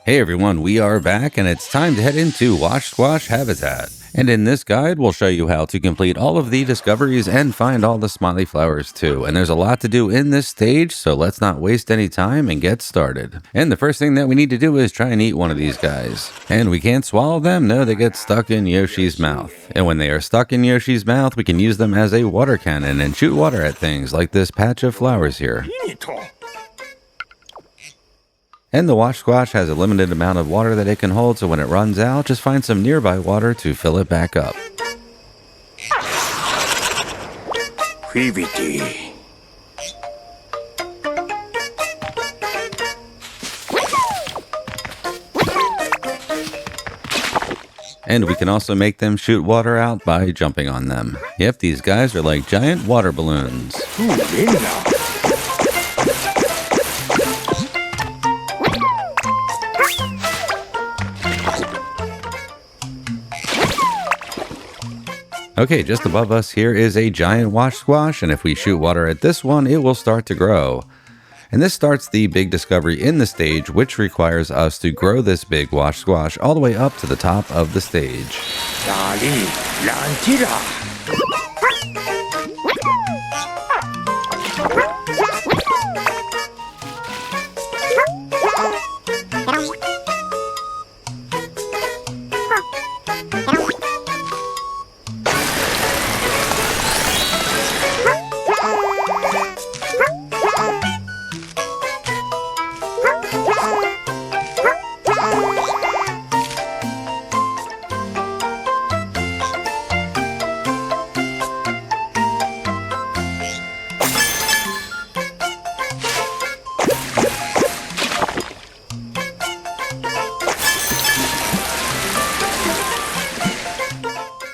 Hey everyone, we are back and it's time to head into Wash Squash Habitat. And in this guide, we'll show you how to complete all of the discoveries and find all the Smiley Flowers too. And there's a lot to do in this stage, so let's not waste any time and get started. And the first thing that we need to do is try and eat one of these guys. And we can't swallow them, no, they get stuck in Yoshi's mouth. And when they are stuck in Yoshi's mouth, we can use them as a water cannon and shoot water at things like this patch of flowers here. And the Wash Squash has a limited amount of water that it can hold, so when it runs out, just find some nearby water to fill it back up. And we can also make them shoot water out by jumping on them. Yep, these guys are like giant water balloons. Okay, just above us here is a giant Wash Squash, and if we shoot water at this one, it will start to grow. And this starts the big discovery in the stage, which requires us to grow this big Wash Squash all the way up to the top of the stage.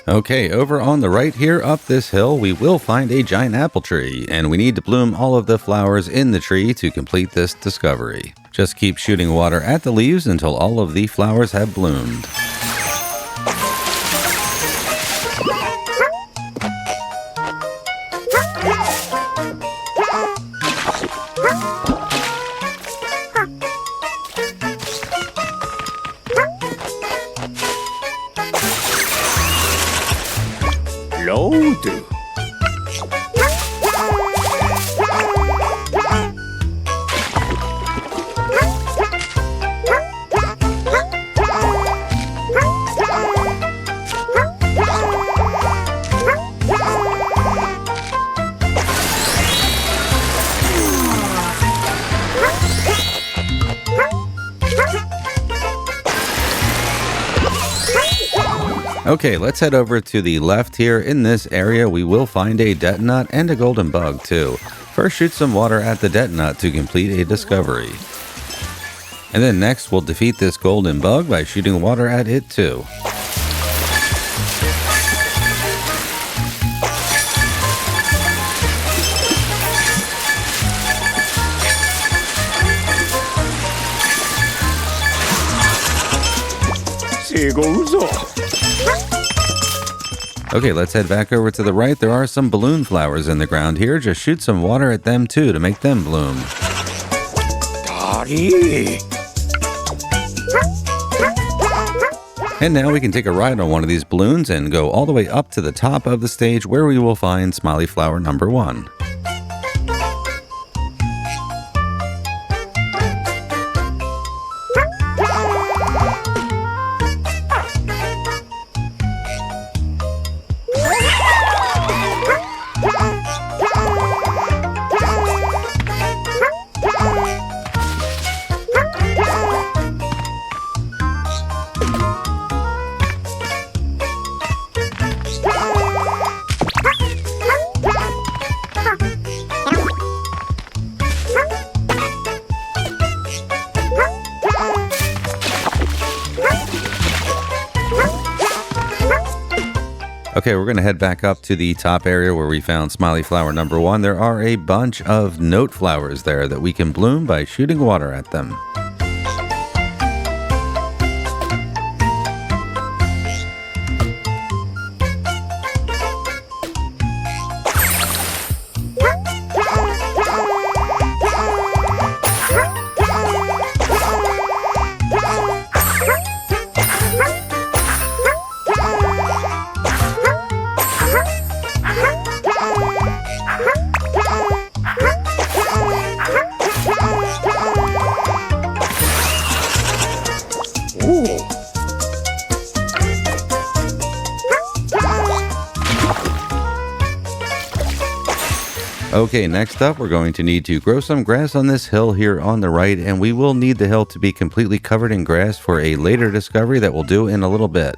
Okay, over on the right here up this hill, we will find a giant apple tree, and we need to bloom all of the flowers in the tree to complete this discovery. Just keep shooting water at the leaves until all of the flowers have bloomed. Okay, let's head over to the left here. In this area, we will find a Detonut and a golden bug too. First, shoot some water at the Detonut to complete a discovery. And then next, we'll defeat this golden bug by shooting water at it too. Okay, let's head back over to the right. There are some balloon flowers in the ground here. Just shoot some water at them too to make them bloom. And now we can take a ride on one of these balloons and go all the way up to the top of the stage where we will find Smiley Flower number 1. Okay, we're going to head back up to the top area where we found Smiley Flower number 1. There are a bunch of note flowers there that we can bloom by shooting water at them. Okay, next up, we're going to need to grow some grass on this hill here on the right, and we will need the hill to be completely covered in grass for a later discovery that we'll do in a little bit.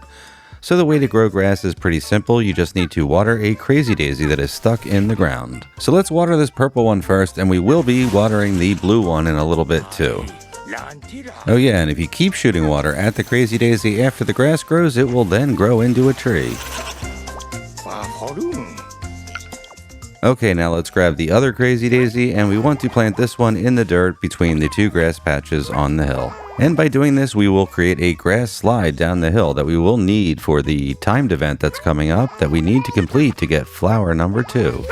So the way to grow grass is pretty simple. You just need to water a Crazee Dayzee that is stuck in the ground. So let's water this purple one first, and we will be watering the blue one in a little bit too. Oh yeah, and if you keep shooting water at the Crazee Dayzee after the grass grows, it will then grow into a tree. Okay, now let's grab the other Crazee Dayzee, and we want to plant this one in the dirt between the two grass patches on the hill. And by doing this, we will create a grass slide down the hill that we will need for the timed event that's coming up that we need to complete to get flower number 2.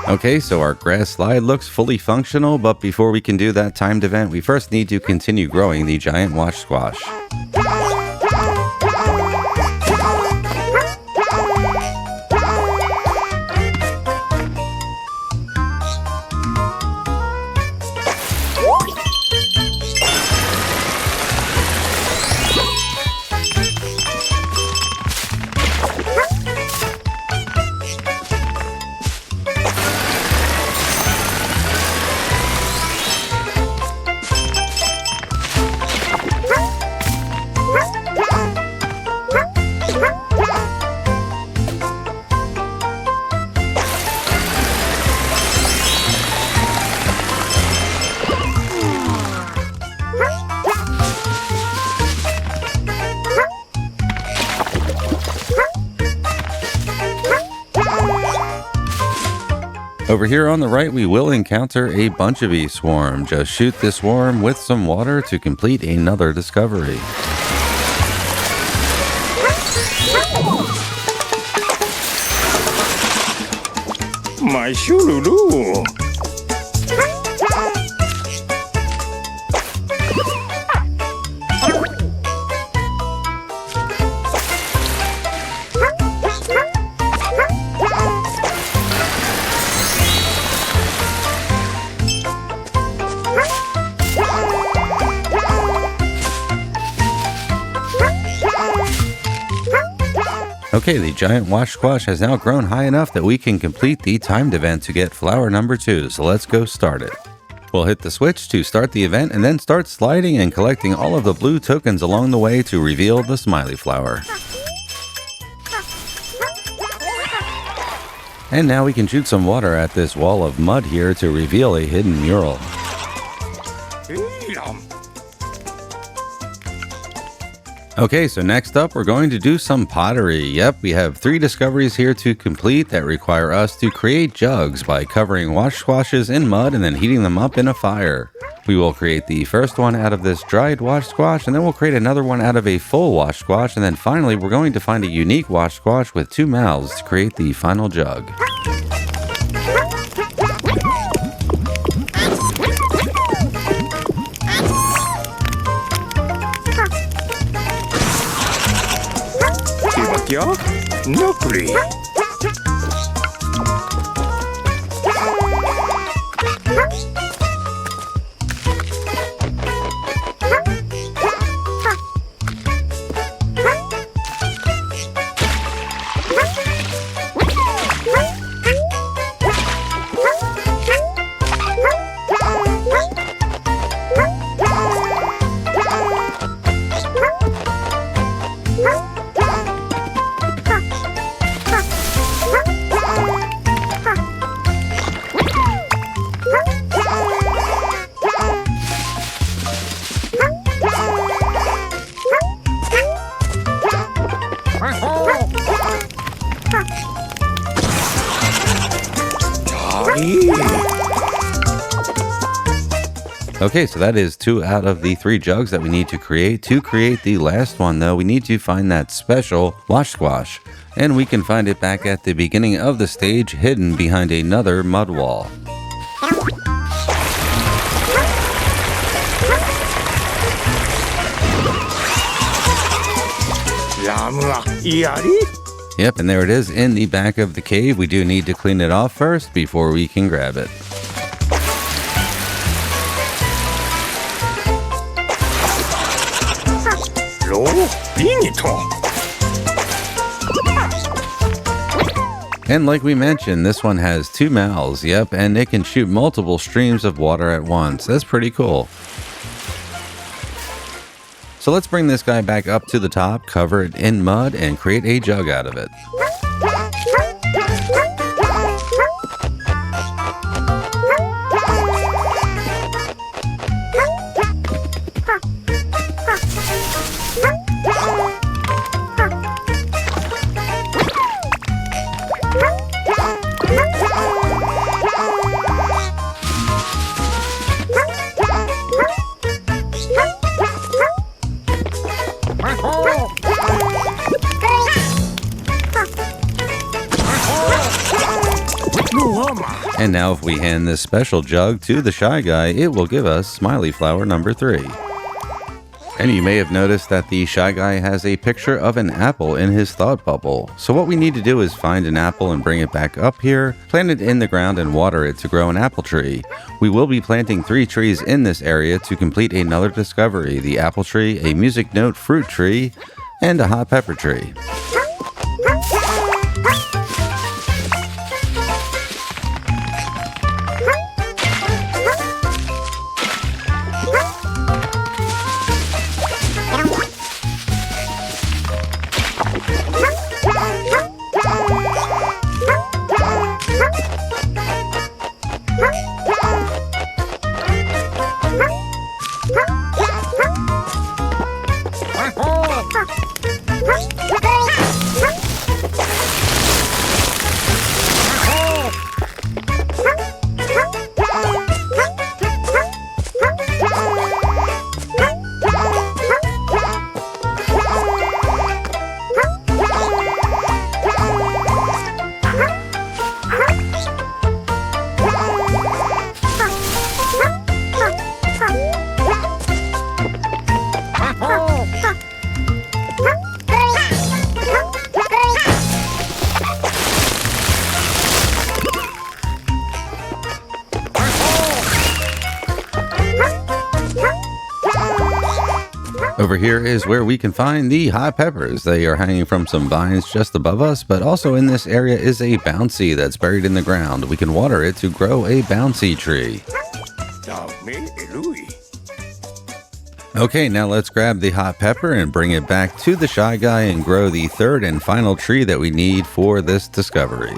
Okay, so our grass slide looks fully functional, but before we can do that timed event, we first need to continue growing the giant wash squash. Over here on the right, we will encounter a Bunchabee swarm. Just shoot this swarm with some water to complete another discovery. My shululu. Okay, the giant wash squash has now grown high enough that we can complete the timed event to get flower number 2, so let's go start it. We'll hit the switch to start the event and then start sliding and collecting all of the blue tokens along the way to reveal the Smiley Flower. And now we can shoot some water at this wall of mud here to reveal a hidden mural. Okay, so next up, we're going to do some pottery. Yep, we have 3 discoveries here to complete that require us to create jugs by covering wash squashes in mud and then heating them up in a fire. We will create the first one out of this dried wash squash, and then we'll create another one out of a full wash squash, and then finally, we're going to find a unique wash squash with 2 mouths to create the final jug. Nukri. Okay, so that is 2 out of the 3 jugs that we need to create. To create the last one, though, we need to find that special wash squash. And we can find it back at the beginning of the stage, hidden behind another mud wall. Yep, and there it is in the back of the cave. We do need to clean it off first before we can grab it. And like we mentioned, this one has 2 mouths, yep, and it can shoot multiple streams of water at once. That's pretty cool. So let's bring this guy back up to the top, cover it in mud, and create a jug out of it. And now if we hand this special jug to the shy guy, it will give us Smiley Flower number 3. And you may have noticed that the shy guy has a picture of an apple in his thought bubble. So what we need to do is find an apple and bring it back up here, plant it in the ground and water it to grow an apple tree. We will be planting 3 trees in this area to complete another discovery: the apple tree, a music note fruit tree, and a hot pepper tree. Over here is where we can find the hot peppers. They are hanging from some vines just above us, but also in this area is a Bounseed that's buried in the ground. We can water it to grow a Bounseed tree. Okay, now let's grab the hot pepper and bring it back to the shy guy and grow the 3rd and final tree that we need for this discovery.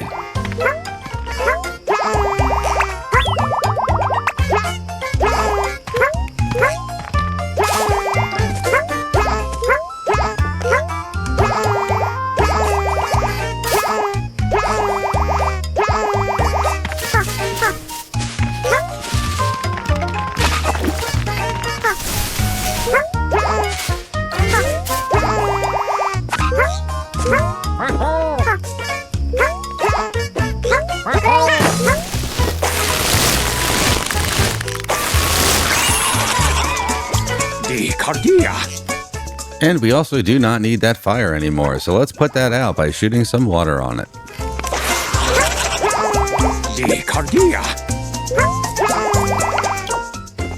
And we also do not need that fire anymore, so let's put that out by shooting some water on it.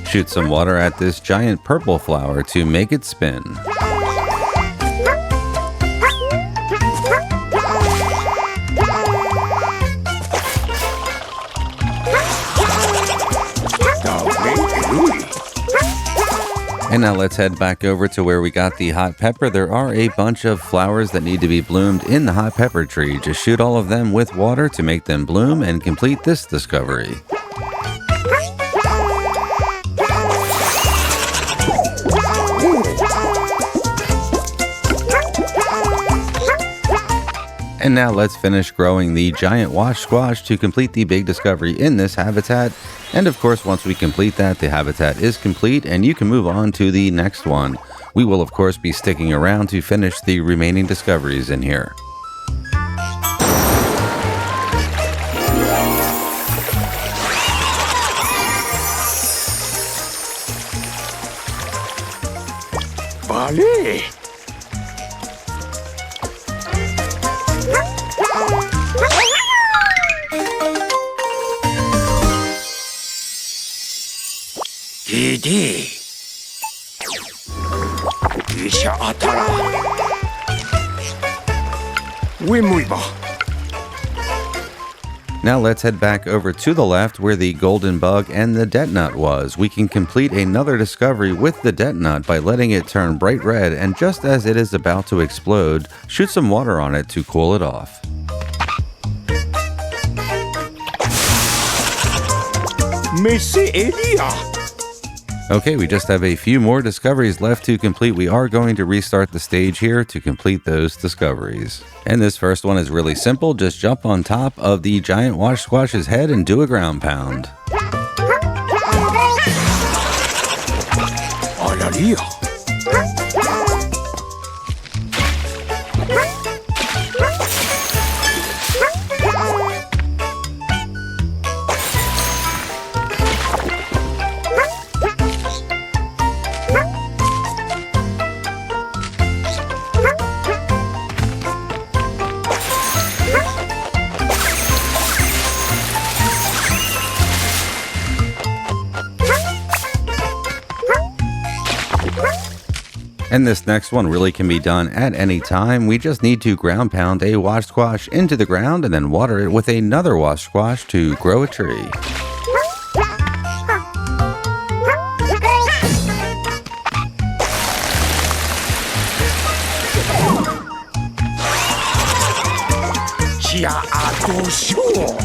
Shoot some water at this giant purple flower to make it spin. And now let's head back over to where we got the hot pepper. There are a bunch of flowers that need to be bloomed in the hot pepper tree. Just shoot all of them with water to make them bloom and complete this discovery. And now let's finish growing the giant wash squash to complete the big discovery in this habitat. And of course, once we complete that, the habitat is complete and you can move on to the next one. We will of course be sticking around to finish the remaining discoveries in here. Vale. Didi. Isha atara. Wimuiba. Now let's head back over to the left where the golden bug and the Detonut was. We can complete another discovery with the Detonut by letting it turn bright red, and just as it is about to explode, shoot some water on it to cool it off. Messi Elia. Okay, we just have a few more discoveries left to complete. We are going to restart the stage here to complete those discoveries. And this first one is really simple. Just jump on top of the giant wash squash's head and do a ground pound. Alalia. And this next one really can be done at any time. We just need to ground pound a wash squash into the ground and then water it with another wash squash to grow a tree. Chia adosho.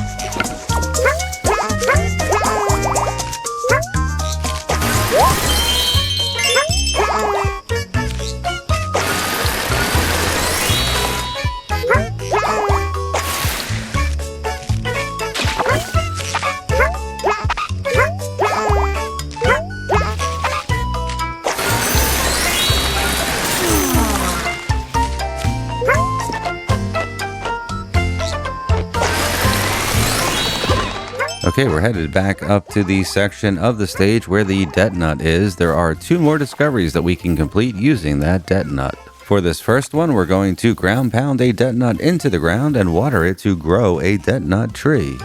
Okay, we're headed back up to the section of the stage where the Detonut is. There are 2 more discoveries that we can complete using that Detonut. For this first one, we're going to ground pound a Detonut into the ground and water it to grow a Detonut tree.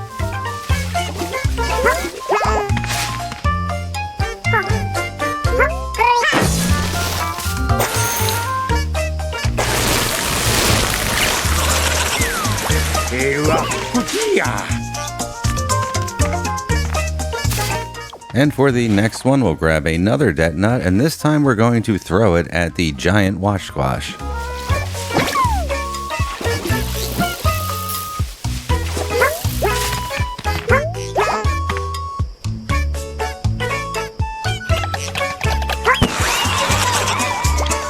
Ewa kukia. And for the next one, we'll grab another Detonut, and this time we're going to throw it at the giant wash squash.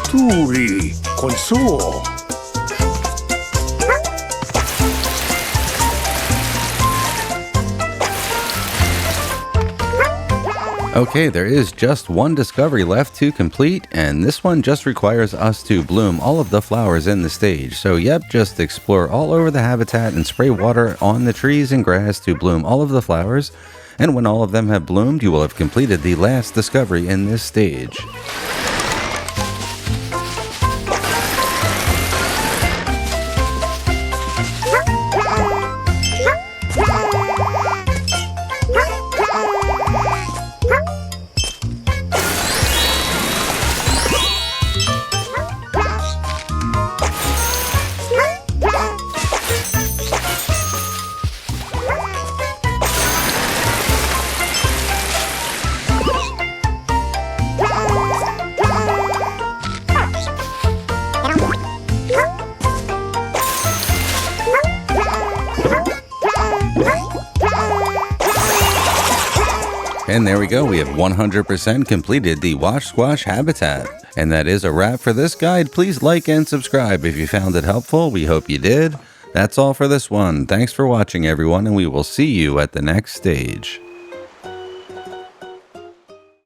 Turi console. Okay, there is just one discovery left to complete, and this one just requires us to bloom all of the flowers in the stage. So yep, just explore all over the habitat and spray water on the trees and grass to bloom all of the flowers. And when all of them have bloomed, you will have completed the last discovery in this stage. And there we go, we have 100% completed the wash squash habitat. And that is a wrap for this guide. Please like and subscribe if you found it helpful. We hope you did. That's all for this one. Thanks for watching, everyone, and we will see you at the next stage.